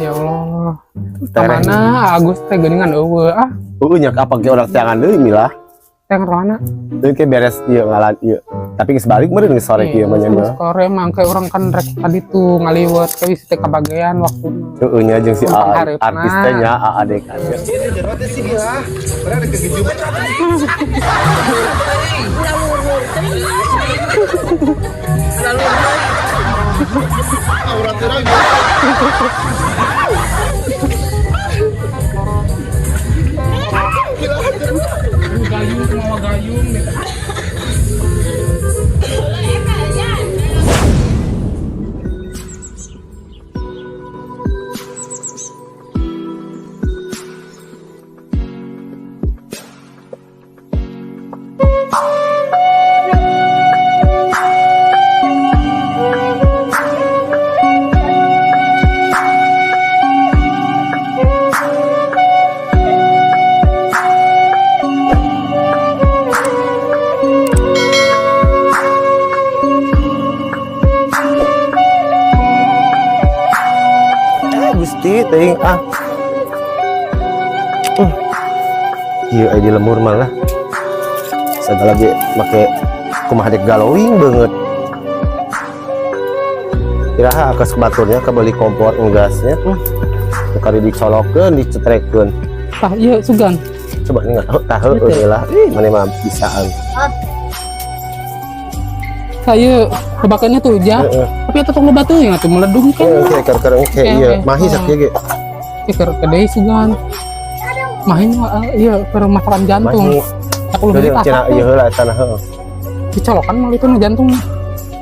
Ya Allah. Tereng. Mana Agus teh geuningan eueuh Nya apa ge urang teh deui Mila. teh mana? Deui ke beres ieu ngalan ieu. Tapi geus balik meureun geus sore kieu mah nya. Sore mangke urang kan rek tadi tuh ngaliwat ke teh kabagean waktuna. Heeh nya jeung si artis teh nya adik aja. Gayung mau gayung Gusti teuing ieu aya di lemur malah segala ge make kumaha dek galowing banget kiraha akas baturnya kebeli kompor ngasnya kali dicolokeun dicetrekeun tah ieu sugan coba nih tah heueuh lah mane mah bisaan saya kebakannya tuh ja tapi itu tong batu ya tuh meledung kan ker iya mahi sakieu ge keur kedai sugan mahin iya keur masakan jantung aku lebih tak cenah ieu heula tanah heuh dicolokan mal itu jantung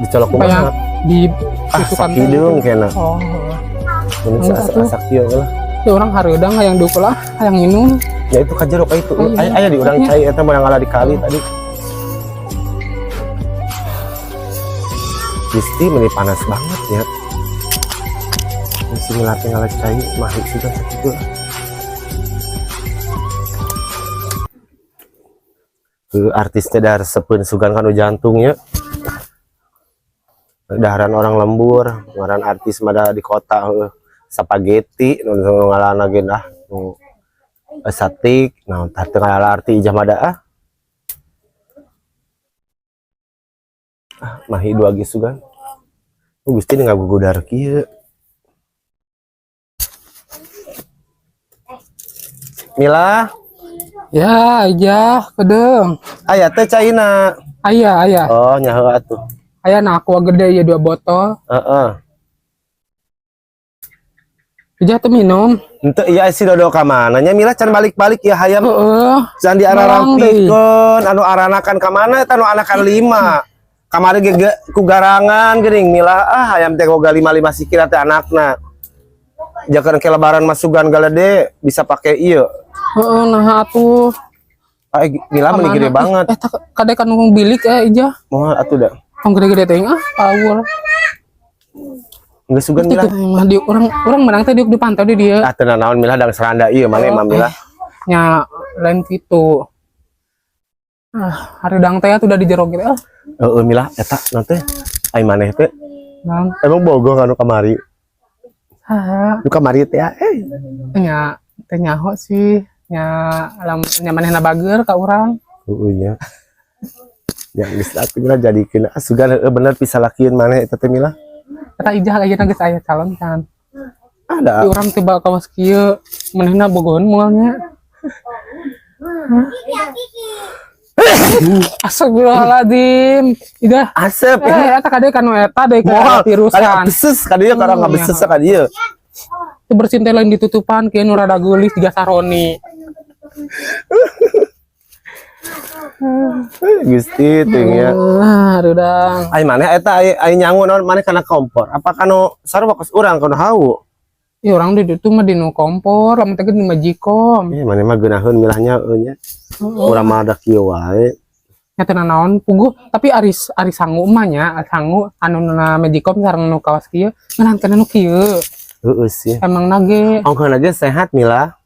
dicolok kumaha disusukan kideung kena oh mun asak kieu lah ya orang hareudang hayang deuk lah hayang minum ya itu kajerok itu aya di urang cai eta mah ngalah di kali tadi Gusti meni panas banget ya masih ngelatih ngalah cai mahik sudah gitu artisnya dar sepeun sugan kanu jantungnya daharan orang lembur ngaran artis mada di kota spaghetti nu ngalana gen satik nah tah teu ngalah arti ijah mada mahi dua geus sugan Gusti ngagugudar kieu Mila ya aja kedeng aya teh caina aya oh nya heuh atuh aya na aqua gede ya 2 botol heeh aja teh minum henteu iya si dodo ka mana nya Mila can balik-balik ya hayam can diararampikeun anu aranakan ka mana eta anu anakan 5 kamari ge ku garangan geuning Mila hayam teh boga 5 sikil teh anakna jakeun ke lebaran masugan galede bisa pake ieu nah atuh Mila meni gede banget kadek kan bilik ija moal atuh da tong gede-gede teh power geus sugan Mila di orang menang teh di pantau di dia teu naon Mila dang seranda ieu mane mah Mila nya lain kitu hareudang teh udah di jero gitu heeh Mila eta naon teh ai maneh teh nang emang bogoh anu kamari nu kamari teh nya teh nyaho sih nya nya manehna bager ka urang heueuh nya ya geus atuh Mila jadikeun sugan bener pisalakieun maneh eta teh Mila eta ijah ayeuna geus aya calon kan ada di urang tiba kawas kieu manehna bogohan moalnya Astagfirullahaladzim ida asep eta kade kanu eta deui virusan beses kadieu karang ngabeses ka dieu bersin teh lain ditutupan kieu nu rada geulis tiga saroni Gusti teh nya hareudang ai maneh eta ai nyangu naon maneh kana kompor apa kanu sarua kos urang kanu hawu ya orang di itu mah di nu kompor lamun teh di majikom maneh mah geunaheun milahnya nya urang mah ada kieu wae nya teh naon puguh tapi aris sangu mah nya sangu anu na majikom sareng nu kawas kieu ngan kana nu kieu heueuh sih emang nage ongkon lagi sehat Mila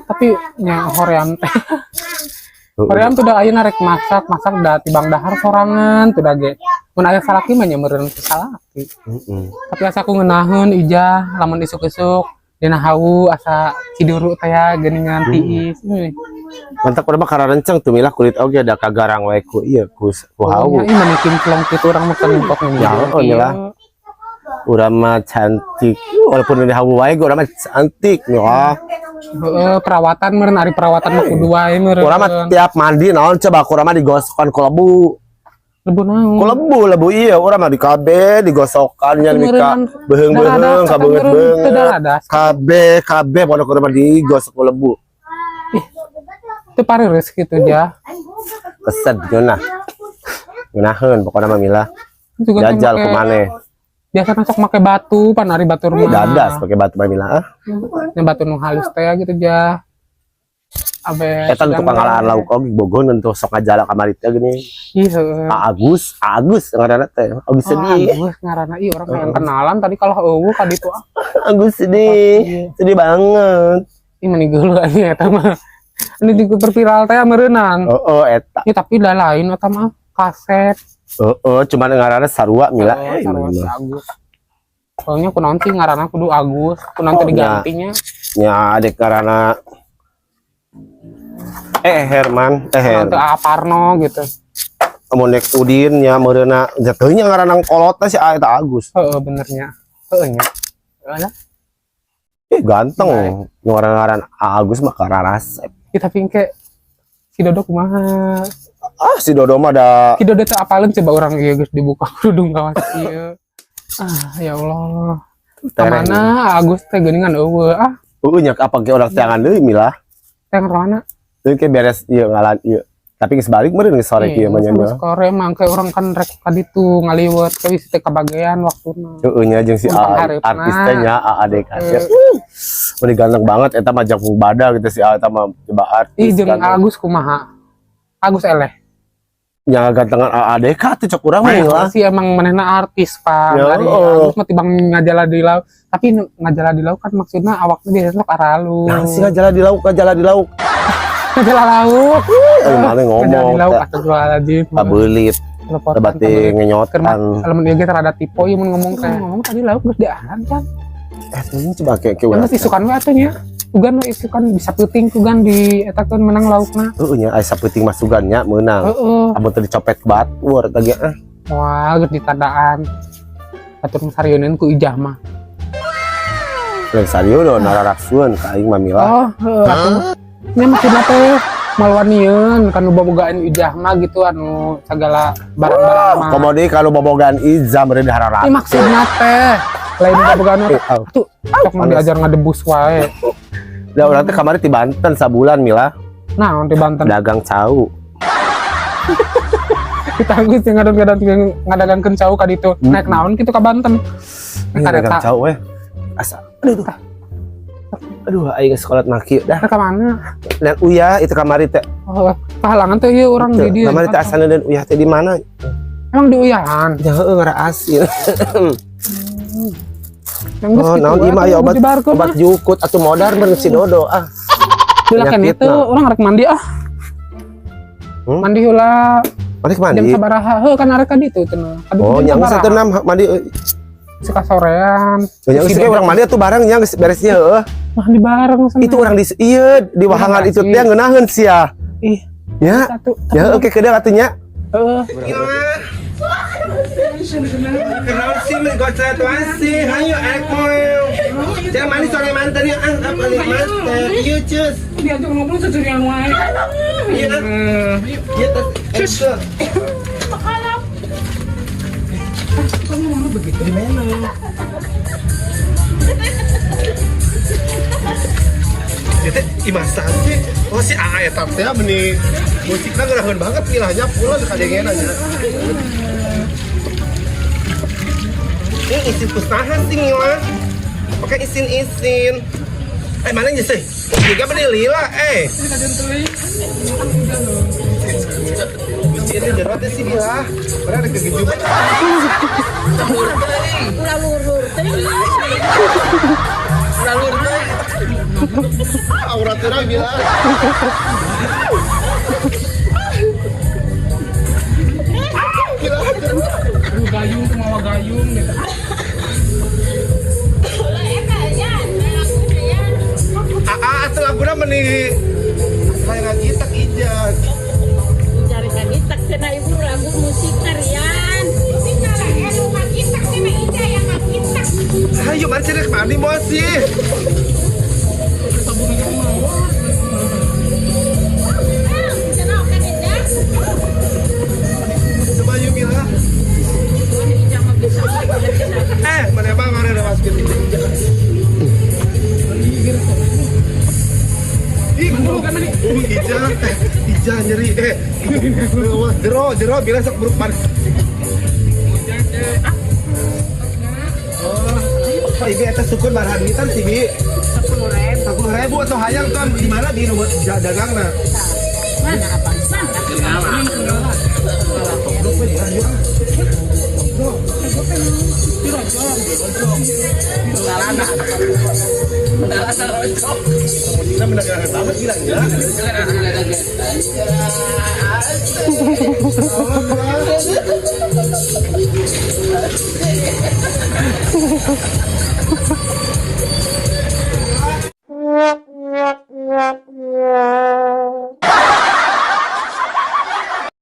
tapi nya hoream teh Korean tuh dah ayeuna rek masak da tibang dahar sorangan tuh dah ge. Mun aya salaki mah nya meureun salaki. Tapi asa aku ngeunaheun ijah lamun isuk-isuk dina hawu asa ciduru teh ya geuningan tiis. Mantap urang mah karena renceng tuh milah kulit oge ada kagarang wae ku ieu ku hawu. Ih manikin kelong kitu urang mah kok Ya milah. Urang mah cantik. Walaupun di hawu wae urang mah cantik nih. Heeh, perawatan meureun ari perawatan mah kudu wae meureun. Urang mah tiap mandi naon coba urang mah digosokkan ku lebu. Lebu naon? Ku lebu iya urang mah di kabeh digosokan nya mika beheung-beheung ka beungeut-beungeut. Kabeh pokona urang mah digosok ku lebu. Itu pareres gitu ya. Kesed nyona. Ngeunaheun pokona mah milah. Jajal ku maneh. Biasa sok make batu pan ari batu rumah. Dadas pakai batu mah milah. Yang batu nu halus teh gitu ja. Abe Eta tukang ngalahan lauk oge bogoh untuk sok ngajala kamari teh gini. Ih heueuh. Agus ngaranna teh. Agus sedih. Agus ngaranna ieu orang yang kenalan tadi kalau eueuh ka ditu. Agus sedih. Sedih banget. Ih meni geuleuh aya eta mah. Ini di viral teh meureunan. Eta. Ih tapi da lain eta mah kaset. Cuman ngaranna sarua mila. Agus. Soalnya ku nanti ngaranna kudu Agus, ku nanti digantinya. Ya adek ngaranna Herman, Nanti Aparno gitu. Mun nek Udin nya meureunna jatuhnya ngaranna kolot si eta Agus. Heeh benernya. Heeh nya. Heeh. Ganteng. Ngaran Agus mah kararasep. Kita pingke si Dodo kumaha? Si Dodo mah da si Dodo teh apaleun coba orang ieu geus dibuka kerudung kawas ieu. Ya Allah. Kamana Agus teh geuningan eueuh nyak apa ge urang teangan deui milah. Teangan mana? Teu ke beres ieu ngalan ieu. Tapi geus balik meureun geus sore kieu mah nya. Sore mah ke urang kan rek ka ditu ngaliwet ka wis teh kabagean waktuna. Heueuh nya jeung si artis teh nya AAD kaset. Mun ganteng banget eta mah jeung bada gitu si eta mah coba artis. Ih jeung Agus kumaha? Agus eleh. Nya gantengan AAD ka teh cok urang mah lah. Si emang manehna artis Pak. Agus mah tibang ngajala di laut. Tapi ngajala di laut kan maksudna awakna biasana sok aralu. Nah, si ngajala di laut. Ngajala laut. Mana ngomong. Ngajala di laut astagfirullahaladzim. Kabelit. Tebati ngenyotan. Kalau dia ge rada tipe ieu mun ngomong teh. Ngomong tadi laut geus diaran kan. Ini coba kayak urang. Kan isukan we atuh nya. Tugan itu kan bisa puting tugan di eta kan menang laukna. Nya aya saputing masugan nya meunang. Amun teu dicopet batur tadi Wah, geus ditadaan. Batur sarieun ku ijah mah. Lain sarieun nararasieun ka aing mah milah. Atuh. Nya maksudna teh malwanieun kan bobogaan ijah mah gitu anu segala barang-barang mah. Komodi kalau bobogaan ijah meureun dihararap. Maksudna teh lain bobogaan atuh sok mah diajar ngadebus wae. Da urang teh kamari ti Banten sabulan milah. Naon di Banten? Dagang cau. Kita geus ngadagangkeun cau ka ditu. Naik naon kitu ka Banten? Dagang cau we. Asa. Aduh, aing sekolah naki dah. Ka mana? Dan Uyah itu kamari teh. Oh, pahalangan teh ieu urang di dieu. Kamari teh asalna dan Uyah teh di mana? Emang di Uyahan? Ya heueuh ngara asil. Naon ieu mah aya obat jukut atuh modar bener si Dodo Dilakeun itu urang rek mandi Mandi heula. Mandi mandi. Jam sabaraha? Heuh kan arek ka ditu cenah. Nya geus teu mandi suka sorean. Ya geus ge urang mandi atuh bareng nya geus beresnya heueuh. Mandi bareng sana. Itu urang di ieu di wahangan itu teh ngeunaheun sia. Ih, nya. Ya oke kedeung atuh nya. Heeh. Kenal sih menggocet wasi, hayu ekmoel. Jangan manis sore mantan yang angkat balik mantan. Iya cus. Dia tuh ngobrol sejurian wae. Iya kan? Iya tas. Cus. Makalap. Kamu ngomong begitu di mana? Itu imasan sih. Oh si AA eta teh benih musiknya ngeraheun banget milahnya pulang kadengenan nya. Ini isin kusaha sih Mila. Pakai isin-isin. Mana nya sih? Juga benih lila Kucing ini jerat sih Mila. Mana ada kegejuban. Aurat teh bilang. Gayung tuh mawa gayung nih. Atuh laguna meni saya lagi tak ijaz. Cari lagi tak kena ibu lagu musik tarian. Ayo mari cerek mandi mau sih. Coba yuk Mila. Mana bang ada masukin Ija nyeri jero bila sok berubah. Pak Ibi atas sukun barhan hitam sih Bi 10.000 atau hayang kan di mana di buat dagang nah Mana apa? kita mendagang sama gila ya